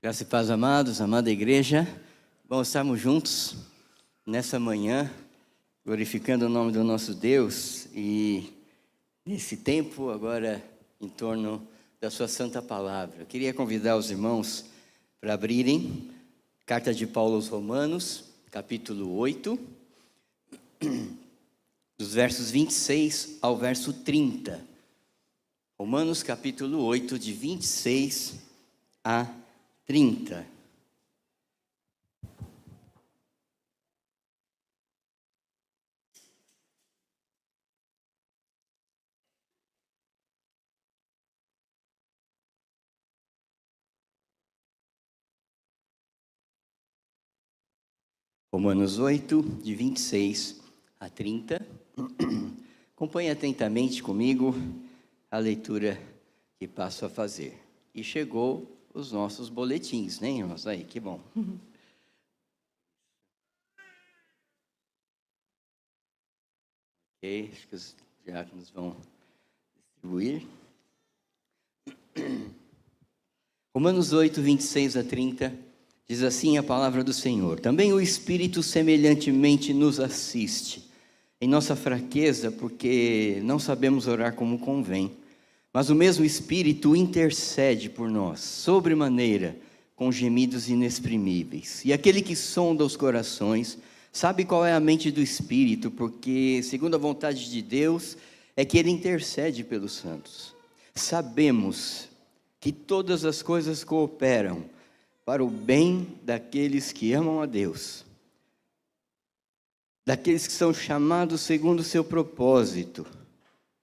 Graça e paz, amados, amada igreja. Vamos estarmos juntos nessa manhã, glorificando o nome do nosso Deus e nesse tempo agora em torno da sua santa palavra. Eu queria convidar os irmãos para abrirem Carta de Paulo aos Romanos, capítulo 8, dos versos 26 ao verso 30. Romanos, capítulo 8, de 26 a 30. Romanos 8, de 26 a 30. Acompanhe atentamente comigo a leitura que passo a fazer. E chegou os nossos boletins, né, irmãos? Aí, que bom. Ok, acho que os diáconos vão distribuir. Romanos 8, 26 a 30, diz assim a palavra do Senhor: também o Espírito semelhantemente nos assiste em nossa fraqueza, porque não sabemos orar como convém. Mas o mesmo Espírito intercede por nós, sobremaneira, com gemidos inexprimíveis. E aquele que sonda os corações, sabe qual é a mente do Espírito, porque, segundo a vontade de Deus, é que Ele intercede pelos santos. Sabemos que todas as coisas cooperam para o bem daqueles que amam a Deus, daqueles que são chamados segundo o seu propósito.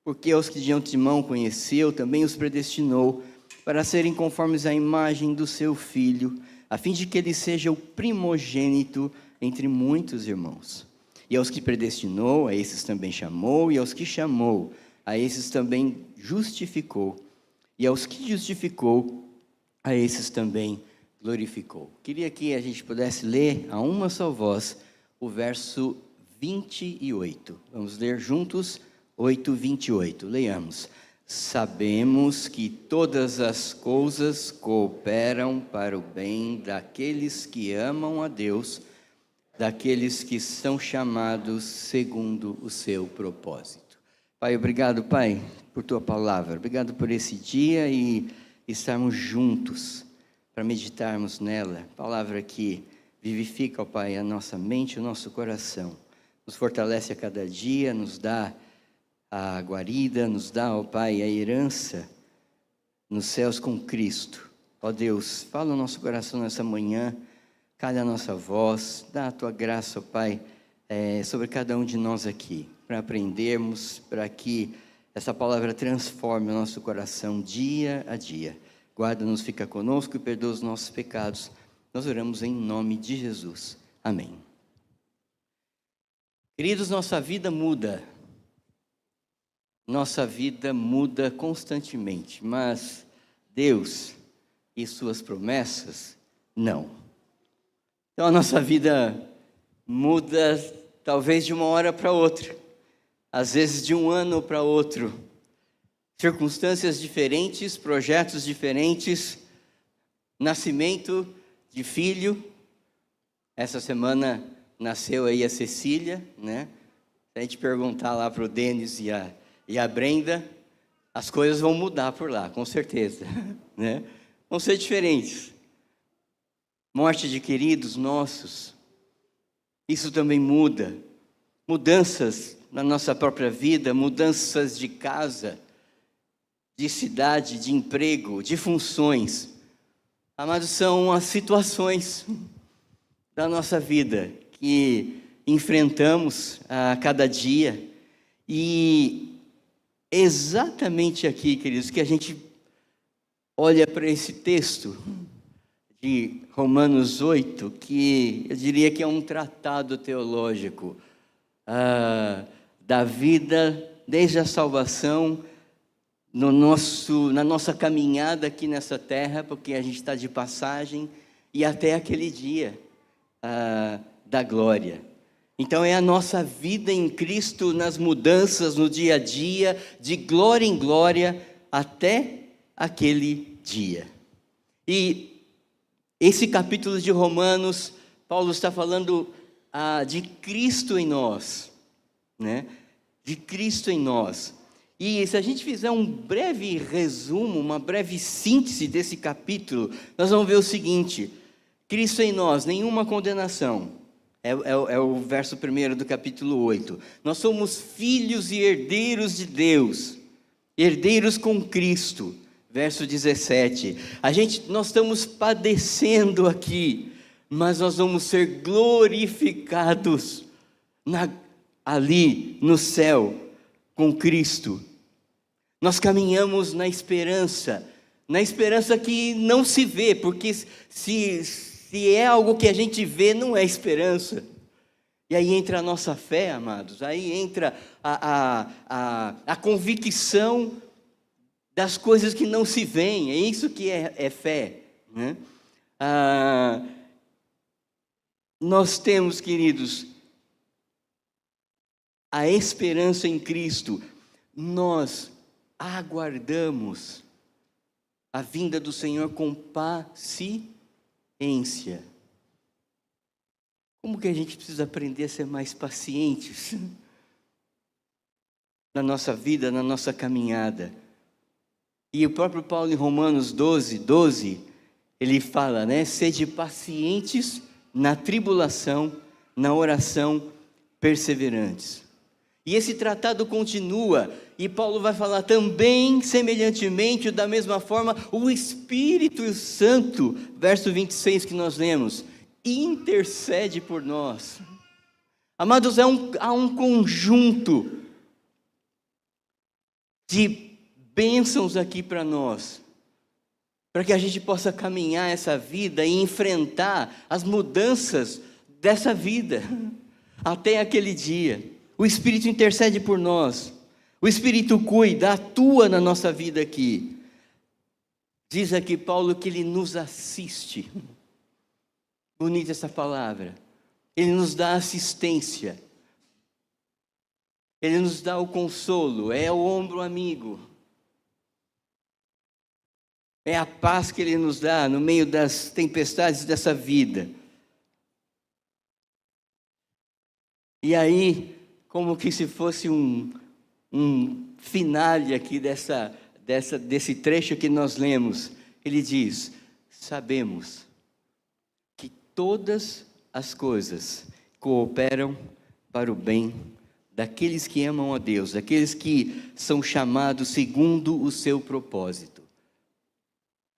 Porque aos que de antemão conheceu, também os predestinou para serem conformes à imagem do seu Filho, a fim de que ele seja o primogênito entre muitos irmãos. E aos que predestinou, a esses também chamou, e aos que chamou, a esses também justificou, e aos que justificou, a esses também glorificou. Queria que a gente pudesse ler a uma só voz o verso 28. Vamos ler juntos 8:28, leiamos. Sabemos que todas as coisas cooperam para o bem daqueles que amam a Deus, daqueles que são chamados segundo o seu propósito. Pai, obrigado, Pai, por tua palavra, obrigado por esse dia e estarmos juntos para meditarmos nela, palavra que vivifica, ó Pai, a nossa mente, o nosso coração, nos fortalece a cada dia, nos dá a guarida, nos dá, ó Pai, a herança nos céus com Cristo. Ó Deus, fala o nosso coração nessa manhã, calha a nossa voz, dá a Tua graça, ó Pai, sobre cada um de nós aqui, para aprendermos, para que essa palavra transforme o nosso coração dia a dia. Guarda-nos, fica conosco e perdoa os nossos pecados. Nós oramos em nome de Jesus. Amém. Queridos, nossa vida muda. Nossa vida muda constantemente, mas Deus e suas promessas, não. Então a nossa vida muda talvez de uma hora para outra, às vezes de um ano para outro. Circunstâncias diferentes, projetos diferentes, nascimento de filho. Essa semana nasceu aí a Cecília, né? Se a gente perguntar lá para o Denis e a Brenda, as coisas vão mudar por lá, com certeza, né? Vão ser diferentes. Morte de queridos nossos, isso também muda. Mudanças na nossa própria vida, mudanças de casa, de cidade, de emprego, de funções. Amados, são as situações da nossa vida que enfrentamos a cada dia. E exatamente aqui, queridos, que a gente olha para esse texto de Romanos 8, que eu diria que é um tratado teológico da vida, desde a salvação, na nossa caminhada aqui nessa terra, porque a gente está de passagem, e até aquele dia da glória. Então é a nossa vida em Cristo, nas mudanças, no dia a dia, de glória em glória, até aquele dia. E Esse capítulo de Romanos, Paulo está falando de Cristo em nós, né? De Cristo em nós. E se a gente fizer um breve resumo, uma breve síntese desse capítulo, nós vamos ver o seguinte: Cristo em nós, nenhuma condenação. É o verso 1 do capítulo 8. Nós somos filhos e herdeiros de Deus, herdeiros com Cristo. Verso 17. Nós estamos padecendo aqui, mas nós vamos ser glorificados ali no céu com Cristo. Nós caminhamos na esperança que não se vê, porque se é algo que a gente vê, não é esperança. E aí entra a nossa fé, amados, aí entra a convicção das coisas que não se veem, é isso que é fé, né? Nós temos, queridos, a esperança em Cristo, nós aguardamos a vinda do Senhor com paciência. Como que a gente precisa aprender a ser mais pacientes na nossa vida, na nossa caminhada? E o próprio Paulo em Romanos 12, ele fala, né? Sede pacientes na tribulação, na oração, perseverantes. E esse tratado continua, e Paulo vai falar também, semelhantemente, da mesma forma, o Espírito Santo, verso 26 que nós lemos, intercede por nós. Amados, há um conjunto de bênçãos aqui para nós, para que a gente possa caminhar essa vida e enfrentar as mudanças dessa vida, até aquele dia. O Espírito intercede por nós, o Espírito cuida, atua na nossa vida aqui. Diz aqui Paulo que Ele nos assiste, bonita essa palavra, Ele nos dá assistência, Ele nos dá o consolo, é o ombro amigo, é a paz que Ele nos dá no meio das tempestades dessa vida. E aí, como que se fosse um finale aqui desse trecho que nós lemos, ele diz: sabemos que todas as coisas cooperam para o bem daqueles que amam a Deus, daqueles que são chamados segundo o seu propósito.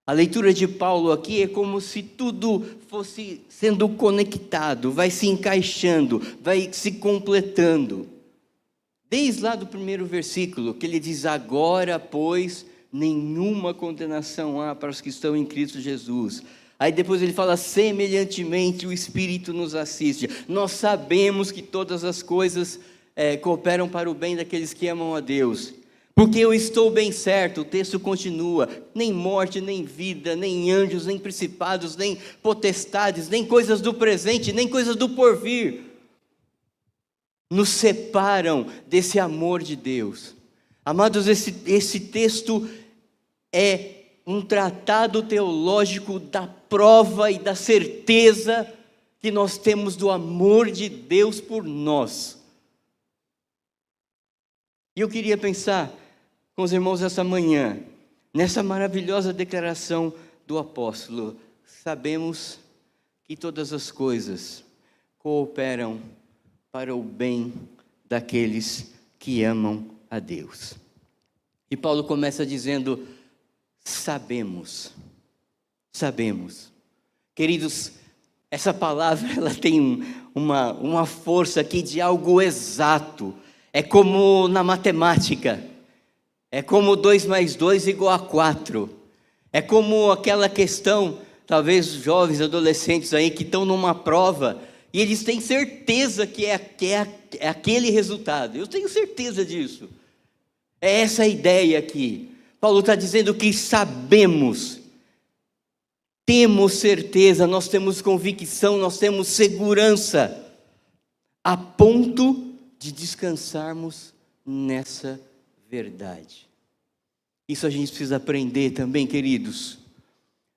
A leitura de Paulo aqui é como se tudo fosse sendo conectado, vai se encaixando, vai se completando. Desde lá do primeiro versículo, que ele diz: agora, pois, nenhuma condenação há para os que estão em Cristo Jesus. Aí depois ele fala: semelhantemente o Espírito nos assiste. Nós sabemos que todas as coisas cooperam para o bem daqueles que amam a Deus. Porque eu estou bem certo, o texto continua: nem morte, nem vida, nem anjos, nem principados, nem potestades, nem coisas do presente, nem coisas do porvir nos separam desse amor de Deus. Amados, esse texto é um tratado teológico da prova e da certeza que nós temos do amor de Deus por nós. E eu queria pensar com os irmãos essa manhã, nessa maravilhosa declaração do apóstolo: sabemos que todas as coisas cooperam para o bem daqueles que amam a Deus. E Paulo começa dizendo: sabemos. Queridos, essa palavra ela tem uma força aqui de algo exato. É como na matemática. É como 2 mais 2 igual a 4. É como aquela questão, talvez jovens, adolescentes aí que estão numa prova e eles têm certeza que é aquele resultado. Eu tenho certeza disso. É essa a ideia aqui. Paulo está dizendo que sabemos, temos certeza, nós temos convicção, nós temos segurança, a ponto de descansarmos nessa verdade. Isso a gente precisa aprender também, queridos.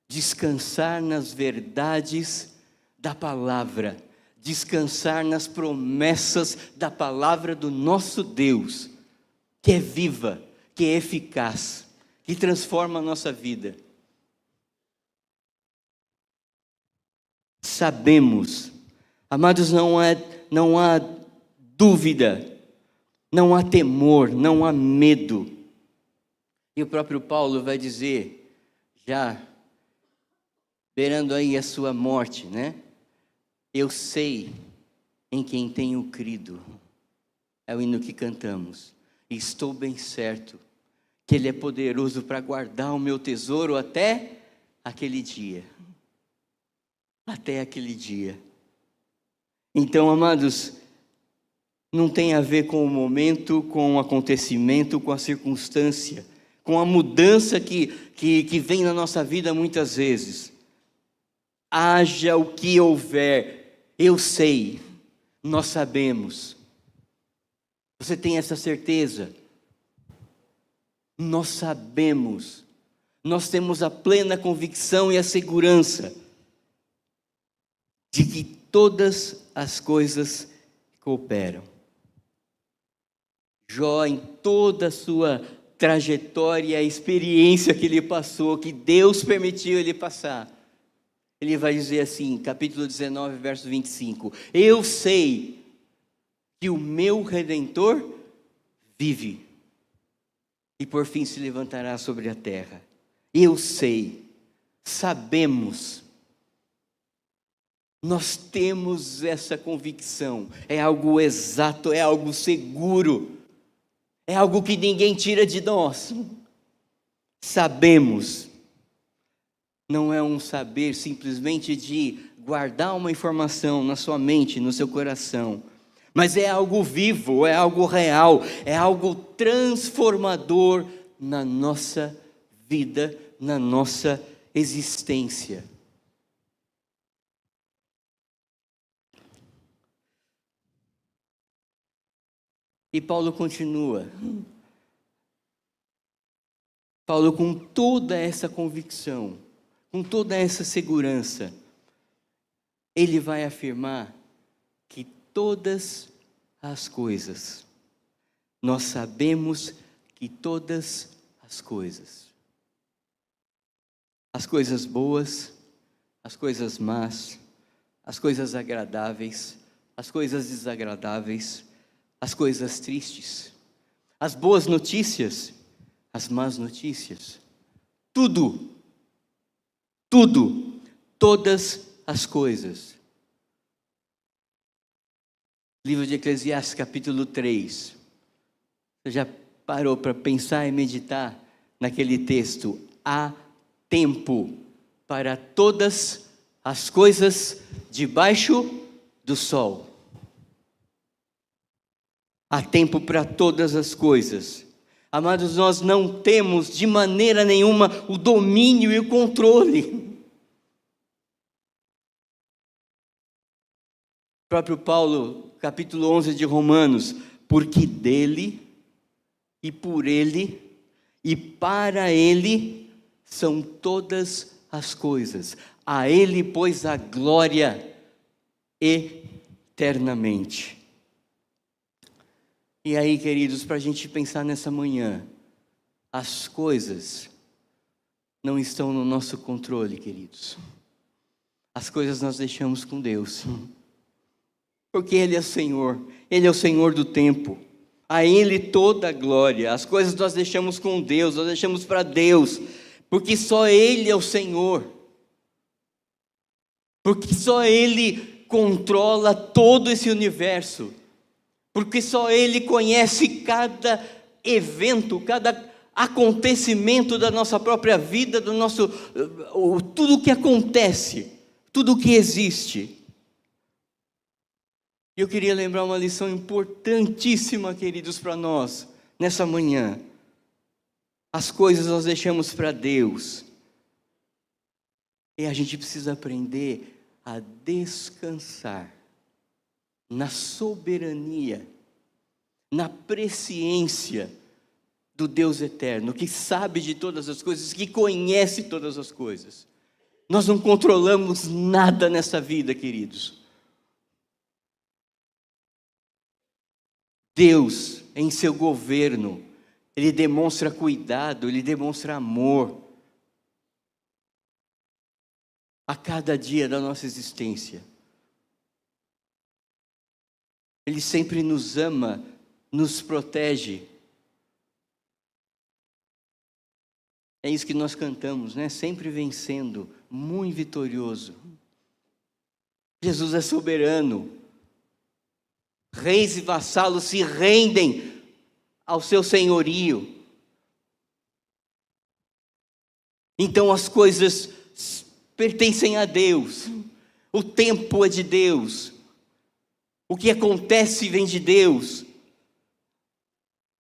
descansar nas verdades da palavra, descansar nas promessas da palavra do nosso Deus, que é viva, que é eficaz, que transforma a nossa vida. Sabemos, amados, não há dúvida, não há temor, não há medo. E o próprio Paulo vai dizer, já beirando aí a sua morte, né? Eu sei em quem tenho crido. É o hino que cantamos. E estou bem certo que Ele é poderoso para guardar o meu tesouro até aquele dia. Até aquele dia. Então, amados, não tem a ver com o momento, com o acontecimento, com a circunstância, com a mudança que vem na nossa vida muitas vezes. Haja o que houver, eu sei, nós sabemos. Você tem essa certeza? Nós sabemos, nós temos a plena convicção e a segurança de que todas as coisas cooperam. Jó, em toda a sua trajetória, a experiência que ele passou, que Deus permitiu ele passar, ele vai dizer assim, capítulo 19, verso 25, eu sei que o meu Redentor vive e por fim se levantará sobre a terra. Eu sei, sabemos, nós temos essa convicção, é algo exato, é algo seguro, é algo que ninguém tira de nós. Sabemos, não é um saber simplesmente de guardar uma informação na sua mente, no seu coração, mas é algo vivo, é algo real, é algo transformador na nossa vida, na nossa existência. E Paulo continua. Paulo, com toda essa convicção, com toda essa segurança, ele vai afirmar que todas as coisas, nós sabemos que todas as coisas boas, as coisas más, as coisas agradáveis, as coisas desagradáveis, as coisas tristes, as boas notícias, as más notícias, tudo, todas as coisas. Livro de Eclesiastes, capítulo 3. Você já parou para pensar e meditar naquele texto? Há tempo para todas as coisas debaixo do sol. Há tempo para todas as coisas. Amados, nós não temos de maneira nenhuma o domínio e o controle. O próprio Paulo, capítulo 11 de Romanos, porque dele, e por ele, e para ele, são todas as coisas. A ele, pois, a glória eternamente. E aí, queridos, para a gente pensar nessa manhã, as coisas não estão no nosso controle, queridos. As coisas nós deixamos com Deus. Porque Ele é o Senhor do tempo, a Ele toda a glória, as coisas nós deixamos com Deus, nós deixamos para Deus, porque só Ele é o Senhor, porque só Ele controla todo esse universo, porque só Ele conhece cada evento, cada acontecimento da nossa própria vida, tudo o que acontece, tudo o que existe. E eu queria lembrar uma lição importantíssima, queridos, para nós, nessa manhã. As coisas nós deixamos para Deus. E a gente precisa aprender a descansar na soberania, na presciência do Deus eterno, que sabe de todas as coisas, que conhece todas as coisas. Nós não controlamos nada nessa vida, queridos. Deus, em seu governo, Ele demonstra cuidado, Ele demonstra amor a cada dia da nossa existência. Ele sempre nos ama, nos protege. É isso que nós cantamos, né? Sempre vencendo, muito vitorioso. Jesus é soberano. Reis e vassalos se rendem ao seu senhorio. Então as coisas pertencem a Deus. O tempo é de Deus. O que acontece vem de Deus.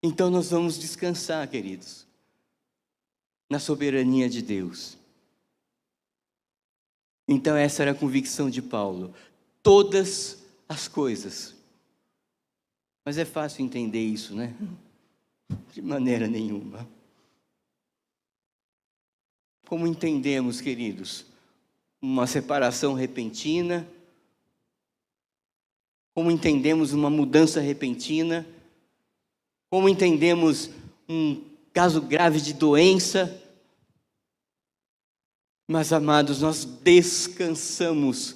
Então nós vamos descansar, queridos, na soberania de Deus. Então essa era a convicção de Paulo. Todas as coisas. Mas é fácil entender isso, né? De maneira nenhuma. Como entendemos, queridos, uma separação repentina? Como entendemos uma mudança repentina? Como entendemos um caso grave de doença? Mas, amados, nós descansamos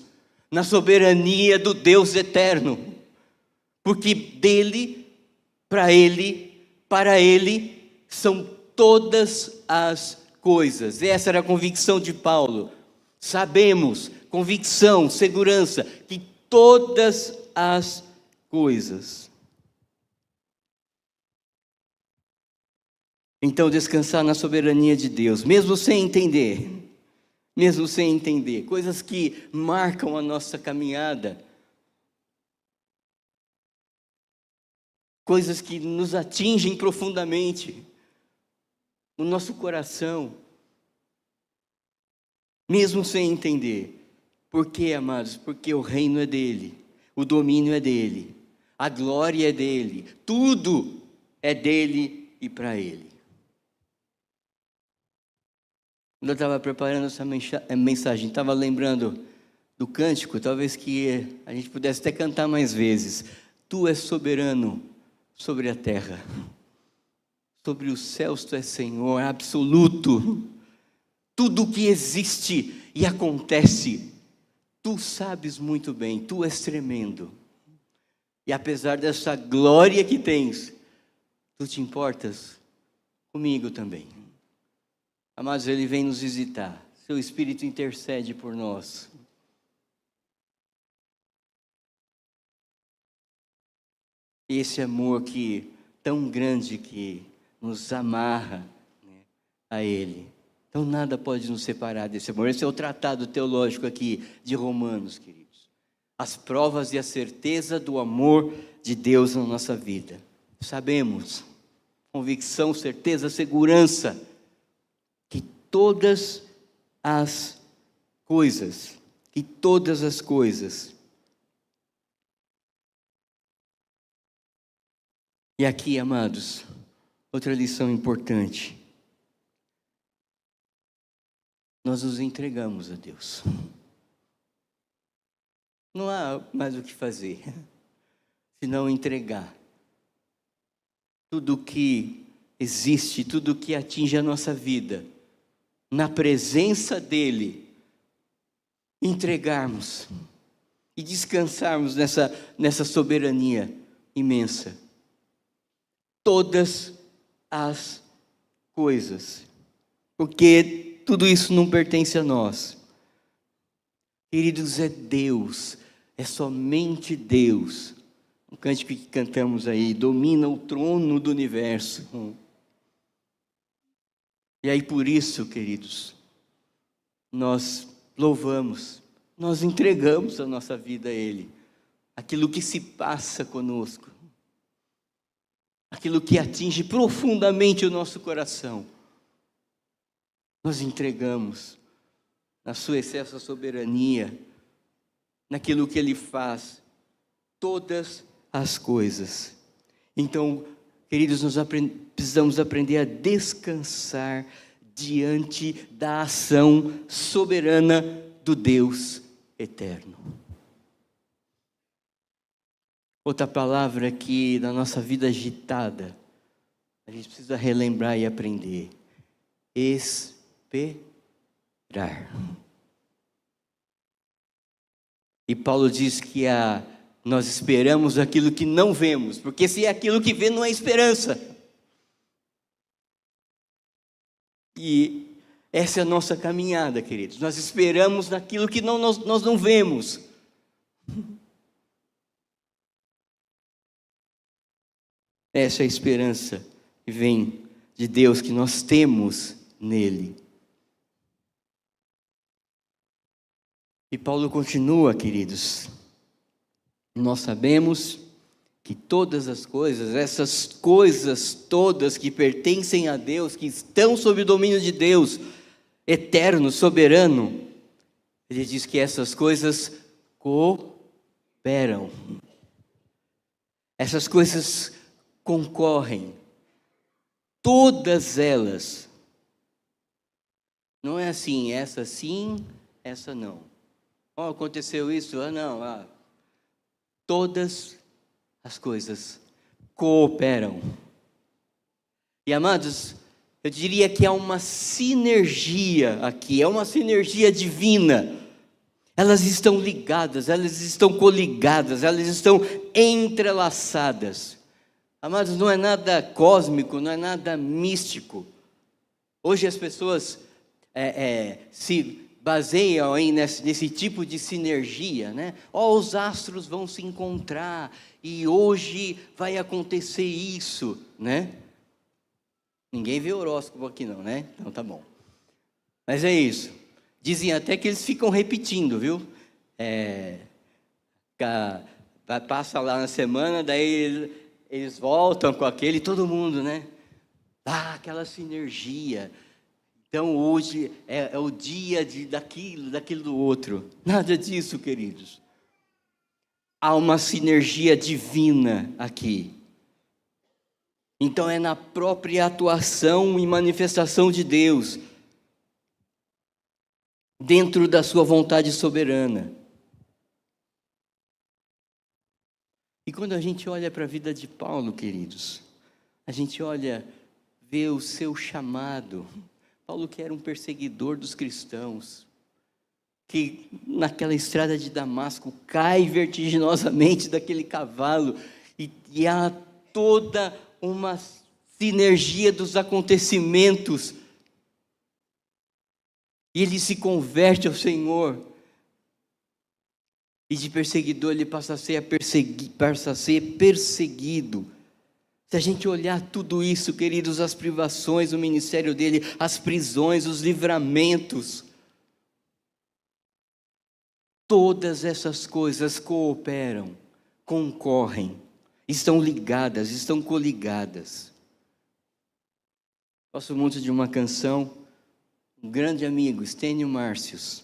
na soberania do Deus eterno. Porque dele, para ele, são todas as coisas. Essa era a convicção de Paulo. Sabemos, convicção, segurança, que todas as coisas. Então, descansar na soberania de Deus, mesmo sem entender, coisas que marcam a nossa caminhada, coisas que nos atingem profundamente no nosso coração, mesmo sem entender. Por quê, amados? Porque o reino é dele, o domínio é dele, a glória é dele, tudo é dele e para ele. Quando eu estava preparando essa mensagem, estava lembrando do cântico, talvez que a gente pudesse até cantar mais vezes. Tu és soberano sobre a terra, sobre os céus tu és Senhor absoluto. Tudo o que existe e acontece, tu sabes muito bem, tu és tremendo. E apesar dessa glória que tens, tu te importas comigo também. Amados, Ele vem nos visitar, seu Espírito intercede por nós. Esse amor tão grande que nos amarra, né, a Ele. Então nada pode nos separar desse amor. Esse é o tratado teológico aqui de Romanos, queridos. As provas e a certeza do amor de Deus na nossa vida. Sabemos, convicção, certeza, segurança, que todas as coisas, E aqui, amados, outra lição importante. Nós nos entregamos a Deus. Não há mais o que fazer, senão entregar tudo o que existe, tudo o que atinge a nossa vida, na presença dEle, entregarmos e descansarmos nessa soberania imensa. Todas as coisas, porque tudo isso não pertence a nós. Queridos, é Deus, é somente Deus. Um cântico que cantamos aí, domina o trono do universo. E aí por isso, queridos, nós louvamos, nós entregamos a nossa vida a Ele. Aquilo que se passa conosco, aquilo que atinge profundamente o nosso coração, nós entregamos na sua excelsa soberania, naquilo que Ele faz, todas as coisas. Então, queridos, nós precisamos aprender a descansar diante da ação soberana do Deus eterno. Outra palavra que na nossa vida agitada, a gente precisa relembrar e aprender: esperar. E Paulo diz que nós esperamos aquilo que não vemos, porque se é aquilo que vê, não é esperança. E essa é a nossa caminhada, queridos. Nós esperamos naquilo que nós não vemos. Essa é a esperança que vem de Deus, que nós temos nele. E Paulo continua, queridos. Nós sabemos que todas as coisas, essas coisas todas que pertencem a Deus, que estão sob o domínio de Deus, eterno, soberano, ele diz que essas coisas cooperam. Essas coisas concorrem. Todas elas. Não é assim, essa sim, essa não. Oh, aconteceu isso, não. Todas as coisas cooperam. E amados, eu diria que há uma sinergia aqui, é uma sinergia divina. Elas estão ligadas, elas estão coligadas, elas estão entrelaçadas. Amados, não é nada cósmico, não é nada místico. Hoje as pessoas se baseiam aí nesse tipo de sinergia, né? Os astros vão se encontrar e hoje vai acontecer isso, né? Ninguém vê horóscopo aqui não, né? Então tá bom. Mas é isso. Dizem até que eles ficam repetindo, viu? Passa lá na semana, daí eles voltam com aquele, todo mundo, né? Aquela sinergia. Então hoje é o dia daquilo do outro. Nada disso, queridos. Há uma sinergia divina aqui. Então é na própria atuação e manifestação de Deus, dentro da sua vontade soberana. E quando a gente olha para a vida de Paulo, queridos, a gente vê o seu chamado. Paulo, que era um perseguidor dos cristãos, que naquela estrada de Damasco cai vertiginosamente daquele cavalo, e há toda uma sinergia dos acontecimentos, e ele se converte ao Senhor, e de perseguidor ele passa a ser perseguido. Se a gente olhar tudo isso, queridos, as privações, o ministério dele, as prisões, os livramentos, todas essas coisas cooperam, concorrem, estão ligadas, estão coligadas. Gosto muito de uma canção, um grande amigo, Estênio Márcios,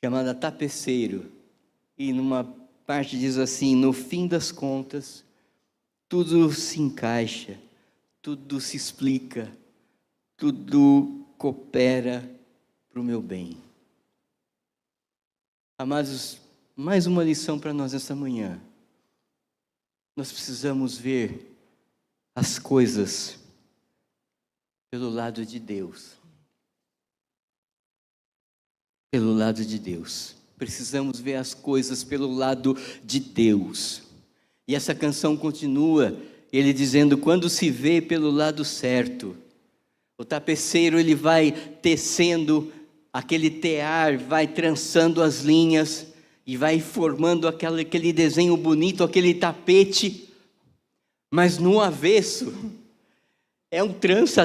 chamada Tapeceiro, e numa parte diz assim: no fim das contas, tudo se encaixa, tudo se explica, tudo coopera para o meu bem. Amados, mais uma lição para nós essa manhã. Nós precisamos ver as coisas pelo lado de Deus. Pelo lado de Deus. Precisamos ver as coisas pelo lado de Deus. E essa canção continua, ele dizendo: quando se vê pelo lado certo, o tapeceiro ele vai tecendo aquele tear, vai trançando as linhas e vai formando aquele desenho bonito, aquele tapete, mas no avesso é um trança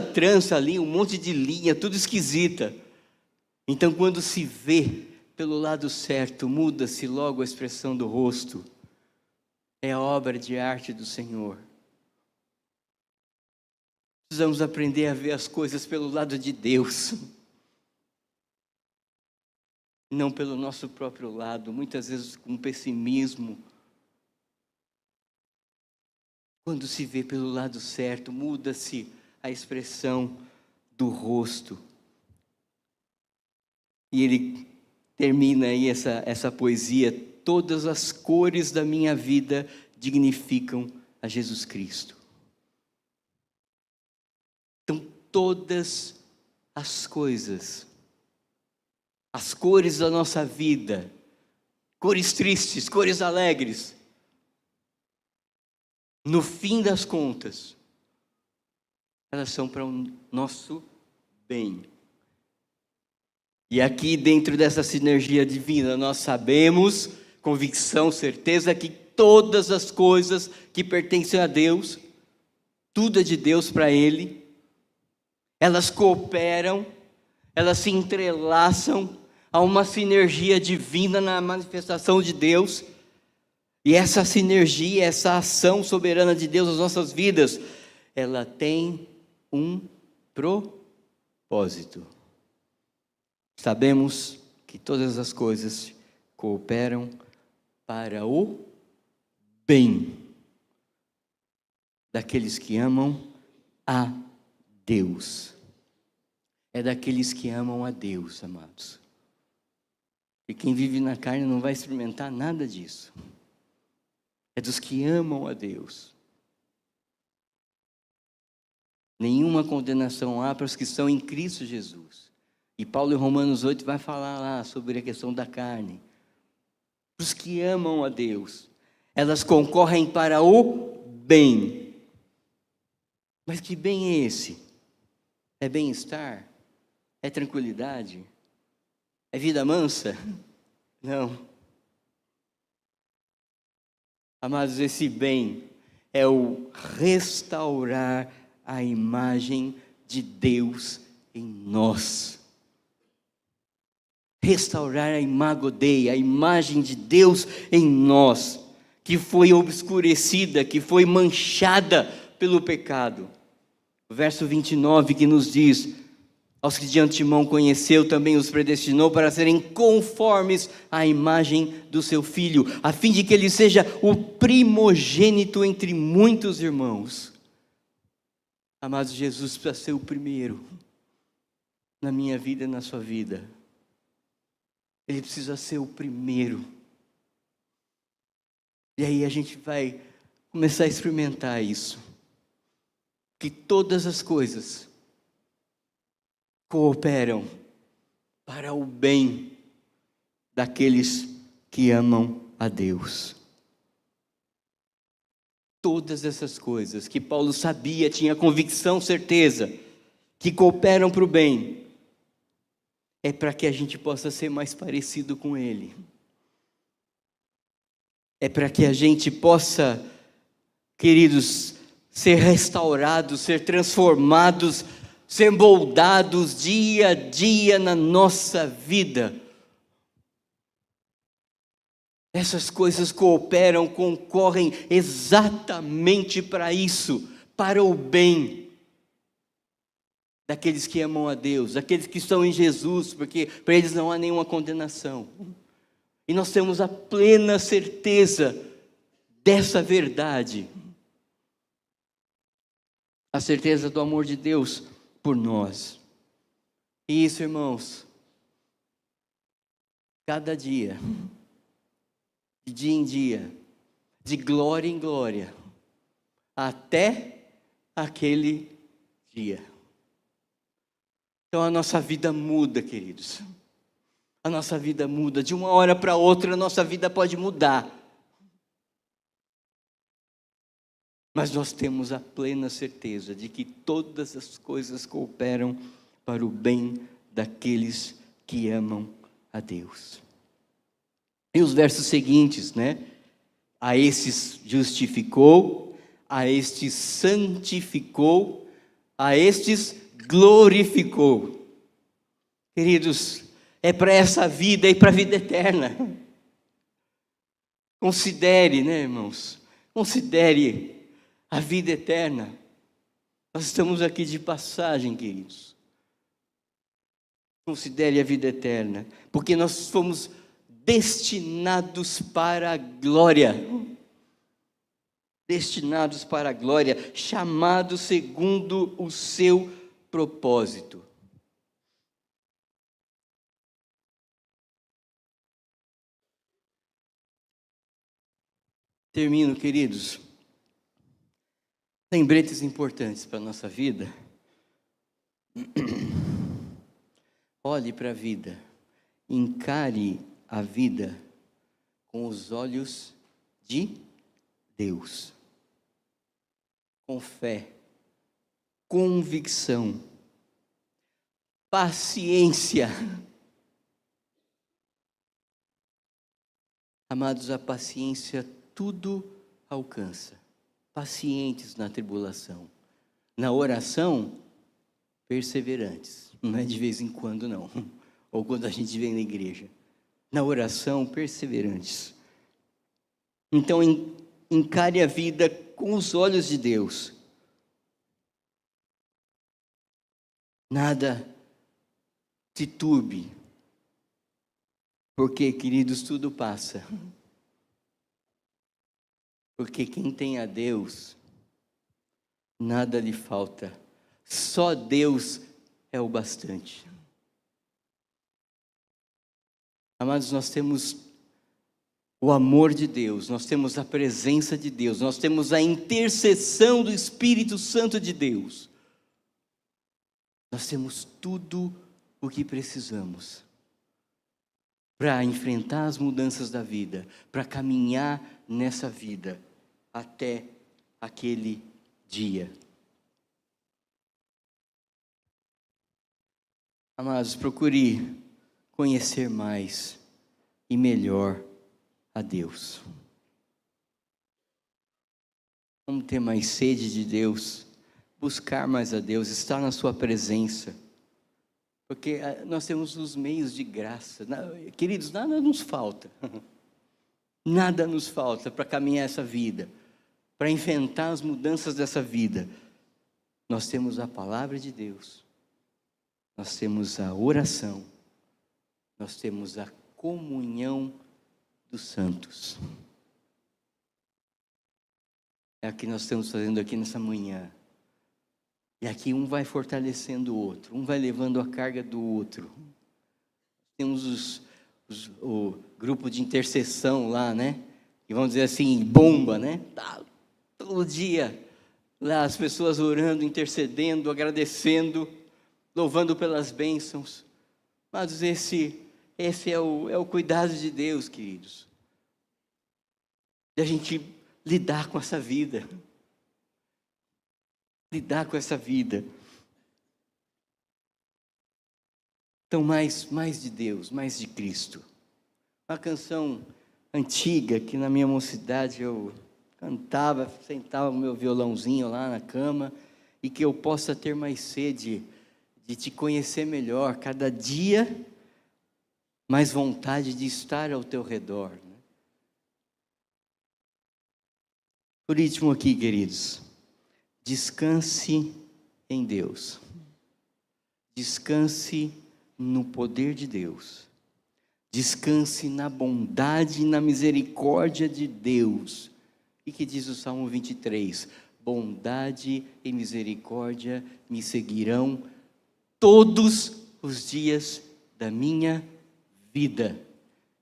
ali, um monte de linha, tudo esquisita. Então quando se vê pelo lado certo, muda-se logo a expressão do rosto. É a obra de arte do Senhor. Precisamos aprender a ver as coisas pelo lado de Deus, não pelo nosso próprio lado, muitas vezes com pessimismo. Quando se vê pelo lado certo, muda-se a expressão do rosto. E ele termina aí essa poesia: todas as cores da minha vida dignificam a Jesus Cristo. Então, todas as coisas, as cores da nossa vida, cores tristes, cores alegres, no fim das contas, elas são para o nosso bem. E aqui, dentro dessa sinergia divina, nós sabemos, convicção, certeza, que todas as coisas que pertencem a Deus, tudo é de Deus para Ele, elas cooperam, elas se entrelaçam a uma sinergia divina na manifestação de Deus. E essa sinergia, essa ação soberana de Deus nas nossas vidas, ela tem um propósito. Sabemos que todas as coisas cooperam para o bem daqueles que amam a Deus. É daqueles que amam a Deus, amados. E quem vive na carne não vai experimentar nada disso. É dos que amam a Deus. Nenhuma condenação há para os que estão em Cristo Jesus. E Paulo em Romanos 8 vai falar lá sobre a questão da carne. Os que amam a Deus, elas concorrem para o bem. Mas que bem é esse? É bem-estar? É tranquilidade? É vida mansa? Não. Amados, esse bem é o restaurar a imagem de Deus em nós. Restaurar a imago Dei, a imagem de Deus em nós, que foi obscurecida, que foi manchada pelo pecado. O verso 29 que nos diz: aos que de antemão conheceu, também os predestinou para serem conformes à imagem do seu Filho, a fim de que ele seja o primogênito entre muitos irmãos. Amados, Jesus precisa ser o primeiro na minha vida e na sua vida. Ele precisa ser o primeiro. E aí a gente vai começar a experimentar isso. Que todas as coisas cooperam para o bem daqueles que amam a Deus. Todas essas coisas que Paulo sabia, tinha convicção, certeza, que cooperam para o bem, é para que a gente possa ser mais parecido com Ele. É para que a gente possa, queridos, ser restaurados, ser transformados, ser moldados dia a dia na nossa vida. Essas coisas cooperam, concorrem exatamente para isso, para o bem daqueles que amam a Deus, daqueles que estão em Jesus, porque para eles não há nenhuma condenação. E nós temos a plena certeza dessa verdade. A certeza do amor de Deus por nós. E isso, irmãos, cada dia, de dia em dia, de glória em glória, até aquele dia. Então a nossa vida muda, queridos. A nossa vida muda. De uma hora para outra, a nossa vida pode mudar. Mas nós temos a plena certeza de que todas as coisas cooperam para o bem daqueles que amam a Deus. E os versos seguintes, né? A estes justificou, a estes santificou, a estes glorificou. Queridos, é para essa vida e para a vida eterna. Considere, né, irmãos? Considere a vida eterna. Nós estamos aqui de passagem, queridos. Considere a vida eterna, porque nós fomos destinados para a glória. Destinados para a glória, chamados segundo o seu propósito. Termino, queridos. Lembretes importantes para a nossa vida. Olhe para a vida. Encare a vida com os olhos de Deus. Com fé, convicção, paciência. Amados, a paciência tudo alcança. Pacientes na tribulação. Na oração, perseverantes. Não é de vez em quando, não. Ou quando a gente vem na igreja. Na oração, perseverantes. Então, encare a vida com os olhos de Deus. Nada te turbe. Porque, queridos, tudo passa. Porque quem tem a Deus, nada lhe falta. Só Deus é o bastante. Amados, nós temos o amor de Deus, nós temos a presença de Deus, nós temos a intercessão do Espírito Santo de Deus. Nós temos tudo o que precisamos para enfrentar as mudanças da vida, para caminhar nessa vida até aquele dia. Amados, procure conhecer mais e melhor a Deus. Vamos ter mais sede de Deus, buscar mais a Deus, estar na sua presença. Porque nós temos os meios de graça. Queridos, nada nos falta. Nada nos falta para caminhar essa vida, para enfrentar as mudanças dessa vida. Nós temos a palavra de Deus, nós temos a oração, nós temos a comunhão dos santos. É o que nós estamos fazendo aqui nessa manhã. E aqui um vai fortalecendo o outro, um vai levando a carga do outro. Temos o grupo de intercessão lá, né? E vamos dizer assim, bomba, né? Tá, todo dia lá as pessoas orando, intercedendo, agradecendo, louvando pelas bênçãos. Mas esse é o cuidado de Deus, queridos. De a gente lidar com essa vida. Lidar com essa vida. Então, mais de Deus, mais de Cristo. Uma canção antiga que na minha mocidade eu cantava, sentava o meu violãozinho lá na cama, e que eu possa ter mais sede de te conhecer melhor, cada dia mais vontade de estar ao teu redor. Né? Por último aqui, queridos, descanse em Deus. Descanse no poder de Deus. Descanse na bondade e na misericórdia de Deus. E que diz o Salmo 23? Bondade e misericórdia me seguirão todos os dias da minha vida.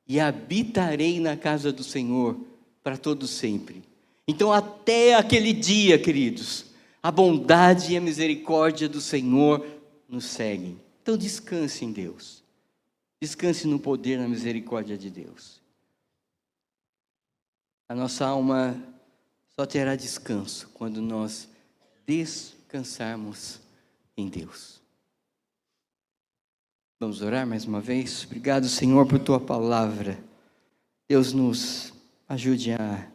E habitarei na casa do Senhor para todo sempre. Então até aquele dia, queridos, a bondade e a misericórdia do Senhor nos seguem. Então descanse em Deus. Descanse no poder e na misericórdia de Deus. A nossa alma só terá descanso quando nós descansarmos em Deus. Vamos orar mais uma vez? Obrigado, Senhor, por Tua palavra. Deus, nos ajude a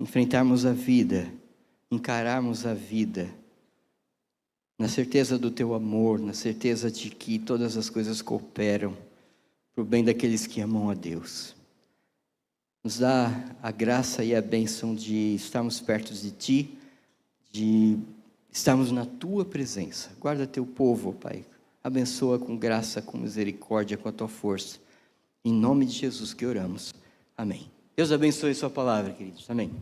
enfrentarmos a vida, encararmos a vida, na certeza do Teu amor, na certeza de que todas as coisas cooperam para o bem daqueles que amam a Deus. Nos dá a graça e a bênção de estarmos perto de Ti, de estarmos na Tua presença. Guarda Teu povo, Pai. Abençoa com graça, com misericórdia, com a Tua força. Em nome de Jesus que oramos. Amém. Deus abençoe Sua palavra, queridos. Amém.